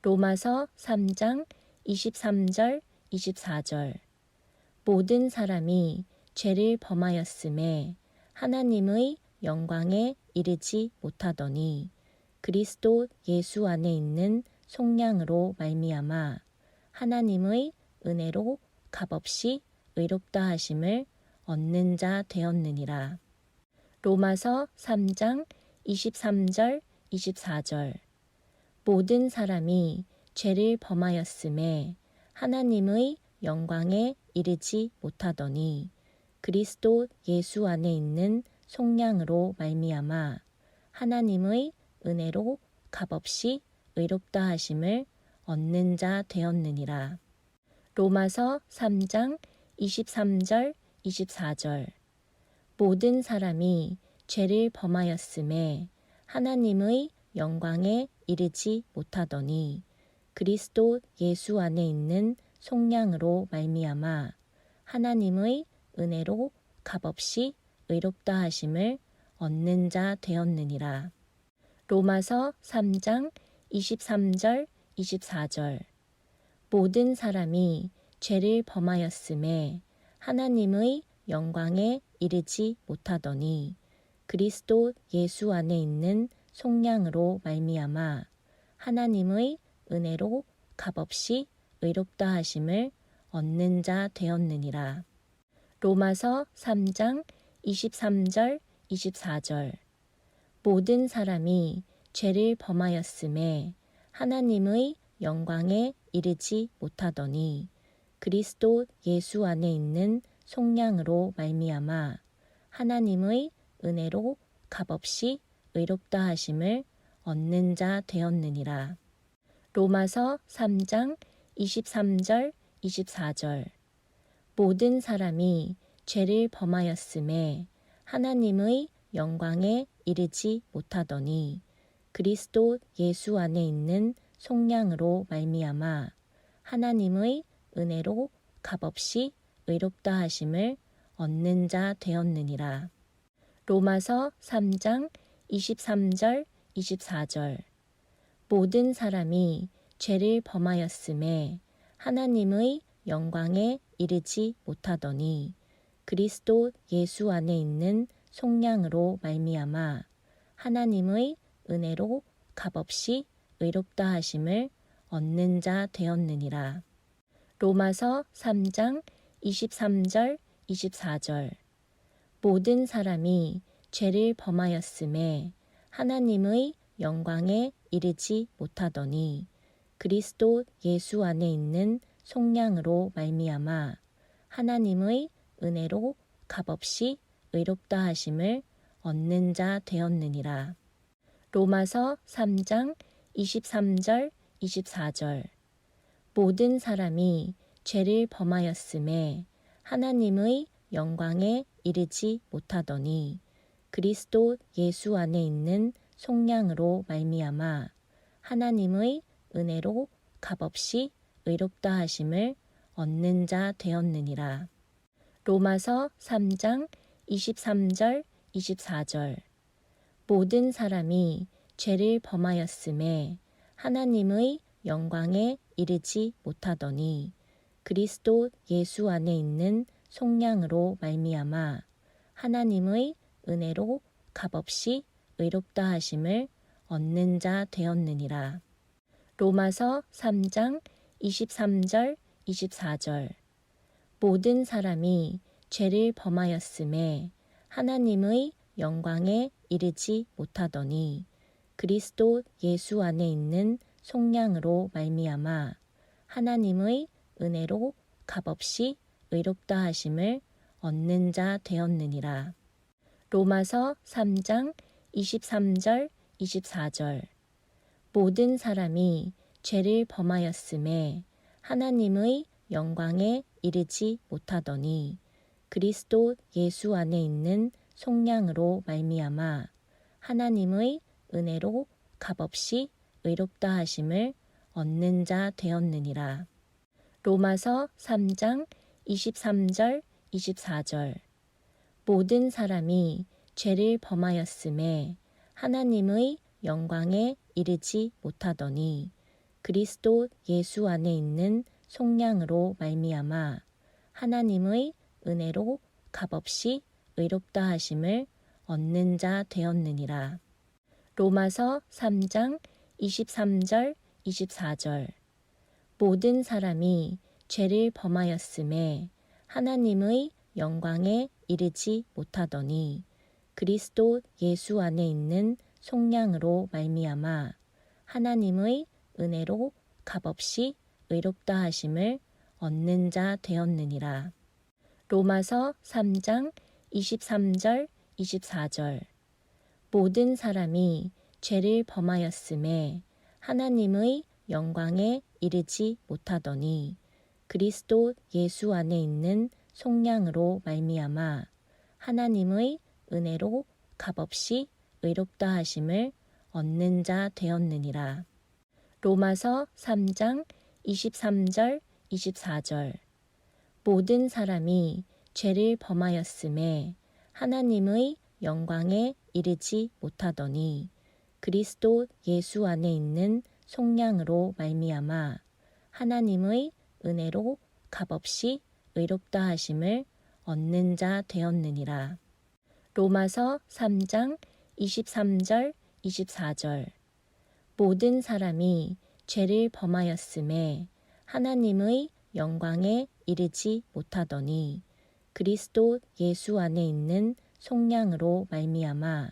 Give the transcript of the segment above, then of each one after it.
로마서 3장 23절 24절. 모든 사람이 죄를 범하였음에 하나님의 영광에 이르지 못하더니 그리스도 예수 안에 있는 속량으로 말미암아 하나님의 은혜로 값없이 의롭다 하심을 얻는 자 되었느니라. 로마서 3장 23절 24절. 모든 사람이 죄를 범하였음에 하나님의 영광에 이르지 못하더니 그리스도 예수 안에 있는 속량으로 말미암아 하나님의 은혜로 값없이 의롭다 하심을 얻는 자 되었느니라. 로마서 3장 23절 24절. 모든 사람이 죄를 범하였음에 하나님의 영광에 이르지 못하더니 그리스도 예수 안에 있는 속량으로 말미암아 하나님의 은혜로 값없이 의롭다 하심을 얻는 자 되었느니라. 로마서 3장 23절 24절. 모든 사람이 죄를 범하였음에 하나님의 영광에 이르지 못하더니 그리스도 예수 안에 있는 속량으로 말미암아 하나님의 은혜로 값없이 의롭다 하심을 얻는 자 되었느니라. 로마서 3장 23절 24절. 모든 사람이 죄를 범하였음에 하나님의 영광에 이르지 못하더니 그리스도 예수 안에 있는 속량으로 말미암아 하나님의 은혜로 값없이 의롭다 하심을 얻는 자 되었느니라. 로마서 3장 23절 24절. 모든 사람이 죄를 범하였음에 하나님의 영광에 이르지 못하더니 그리스도 예수 안에 있는 속량으로 말미암아 하나님의 은혜로 값없이 의롭다 하심을 얻는 자 되었느니라. 로마서 3장 23절 24절. 모든 사람이 죄를 범하였음에 하나님의 영광에 이르지 못하더니 그리스도 예수 안에 있는 속량으로 말미암아 하나님의 은혜로 값없이 의롭다 하심을 얻는 자 되었느니라. 로마서 3장 23절 24절. 모든 사람이 죄를 범하였음에 하나님의 영광에 이르지 못하더니 그리스도 예수 안에 있는 속량으로 말미암아 하나님의 은혜로 값없이 의롭다 하심을 얻는 자 되었느니라. 로마서 3장 23절 24절. 모든 사람이 죄를 범하였음에 하나님의 영광에 이르지 못하더니 그리스도 예수 안에 있는 속량으로 말미암아 하나님의 은혜로 값없이 의롭다 하심을 얻는 자 되었느니라. 로마서 3장 23절 24절. 모든 사람이 죄를 범하였음에 하나님의 영광에 이르지 못하더니 그리스도 예수 안에 있는 속량으로 말미암아 하나님의 은혜로 값없이 의롭다 하심을 얻는 자 되었느니라. 로마서 3장 23절 24절. 모든 사람이 죄를 범하였음에 하나님의 영광에 이르지 못하더니 그리스도 예수 안에 있는 속량으로 말미암아 하나님의 은혜로 값없이 의롭다 하심을 얻는 자 되었느니라. 로마서 3장 23절 24절. 모든 사람이 죄를 범하였음에 하나님의 영광에 이르지 못하더니 그리스도 예수 안에 있는 속량으로 말미암아 하나님의 은혜로 값없이 의롭다 하심을 얻는 자 되었느니라. 로마서 3장 23절 24절. 모든 사람이 죄를 범하였음에 하나님의 영광에 이르지 못하더니 그리스도 예수 안에 있는 속량으로 말미암아 하나님의 은혜로 값없이 의롭다 하심을 얻는 자 되었느니라. 로마서 3장 23절 24절 모든 사람이 죄를 범하였음에 하나님의 영광에 이르지 못하더니 그리스도 예수 안에 있는 속량으로 말미암아 하나님의 은혜로 값없이 의롭다 하심을 얻는 자 되었느니라. 로마서 3장 23절 24절 모든 사람이 죄를 범하였음에 하나님의 영광에 이르지 못하더니 그리스도 예수 안에 있는 속량으로 말미암아 하나님의 은혜로 값없이 의롭다 하심을 얻는 자 되었느니라. 로마서 3장 23절 24절 모든 사람이 죄를 범하였음에 하나님의 영광에 이르지 못하더니 그리스도 예수 안에 있는 속량으로 말미암아 하나님의 은혜로 값없이 의롭다 하심을 얻는 자 되었느니라. 로마서 3장 23절 24절 모든 사람이 죄를 범하였음에 하나님의 영광에 이르지 못하더니 그리스도 예수 안에 있는 속량으로 말미암아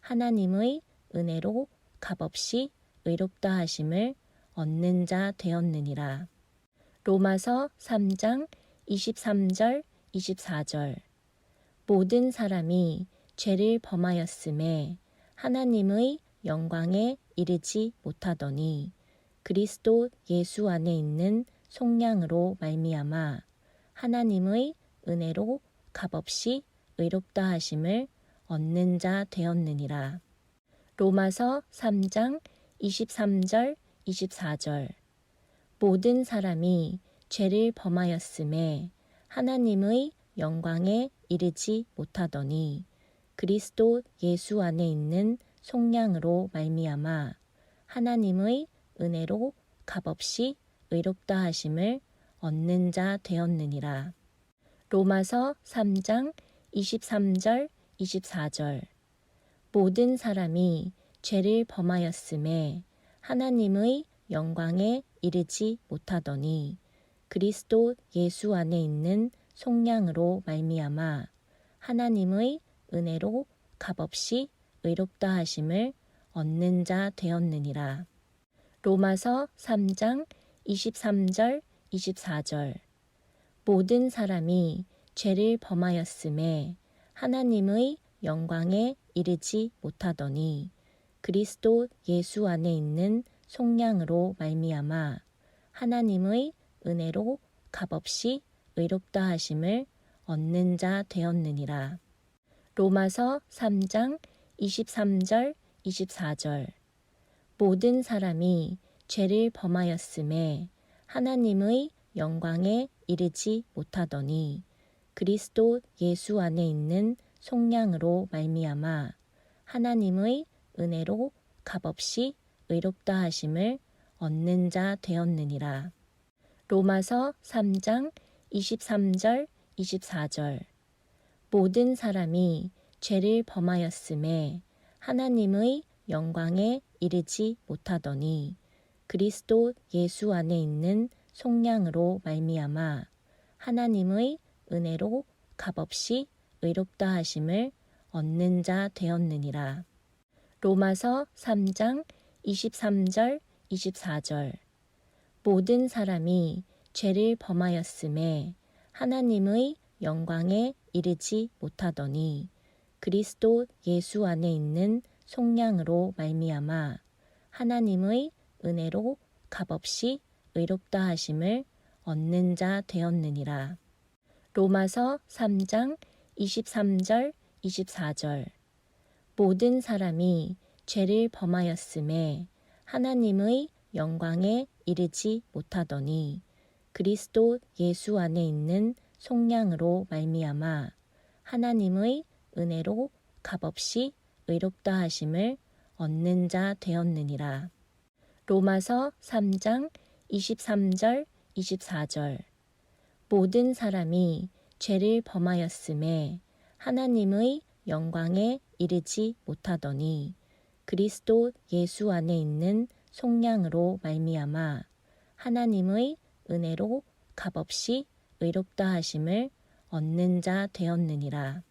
하나님의 은혜로 값없이 의롭다 하심을 얻는 자 되었느니라. 로마서 3장 23절 24절 모든 사람이 죄를 범하였음에 하나님의 영광에 이르지 못하더니 그리스도 예수 안에 있는 속량으로 말미암아 하나님의 은혜로 값없이 의롭다 하심을 얻는 자 되었느니라. 로마서 3장 23절 24절 모든 사람이 죄를 범하였음에 하나님의 영광에 이르지 못하더니 그리스도 예수 안에 있는 속량으로 말미암아 하나님의 은혜로 값없이 의롭다 하심을 얻는 자 되었느니라. 로마서 3장 23절 24절 모든 사람이 죄를 범하였음에 하나님의 영광에 이르지 못하더니 그리스도 예수 안에 있는 속량으로 말미암아 하나님의 은혜로 값없이 의롭다 하심을 얻는 자 되었느니라. 로마서 3장 23절 24절 모든 사람이 죄를 범하였음에 하나님의 영광에 이르지 못하더니 그리스도 예수 안에 있는 속량으로 말미암아 하나님의 은혜로 값없이 의롭다 하심을 얻는 자 되었느니라. 로마서 3장 23절 24절 모든 사람이 죄를 범하였음에 하나님의 영광에 이르지 못하더니 그리스도 예수 안에 있는 속량으로 말미암아 하나님의 은혜로 값없이 의롭다 하심을 얻는 자 되었느니라. 로마서 3장 23절 24절 모든 사람이 죄를 범하였음에 하나님의 영광에 이르지 못하더니 그리스도 예수 안에 있는 속량으로 말미암아 하나님의 은혜로 값없이 의롭다 하심을 얻는 자 되었느니라. 로마서 3장 23절 24절 모든 사람이 죄를 범하였음에 하나님의 영광에 이르지 못하더니 그리스도 예수 안에 있는 속량으로 말미암아 하나님의 은혜로 값없이 의롭다 하심을 얻는 자 되었느니라. 로마서 3장 23절 24절 모든 사람이 죄를 범하였음에 하나님의 영광에 이르지 못하더니 그리스도 예수 안에 있는 속량으로 말미암아 하나님의 은혜로 값없이 의롭다 하심을 얻는 자 되었느니라. 로마서 3장 23절 24절 모든 사람이 죄를 범하였음에 하나님의 영광에 이르지 못하더니 그리스도 예수 안에 있는 속량으로 말미암아 하나님의 은혜로 값없이 의롭다 하심을 얻는 자 되었느니라.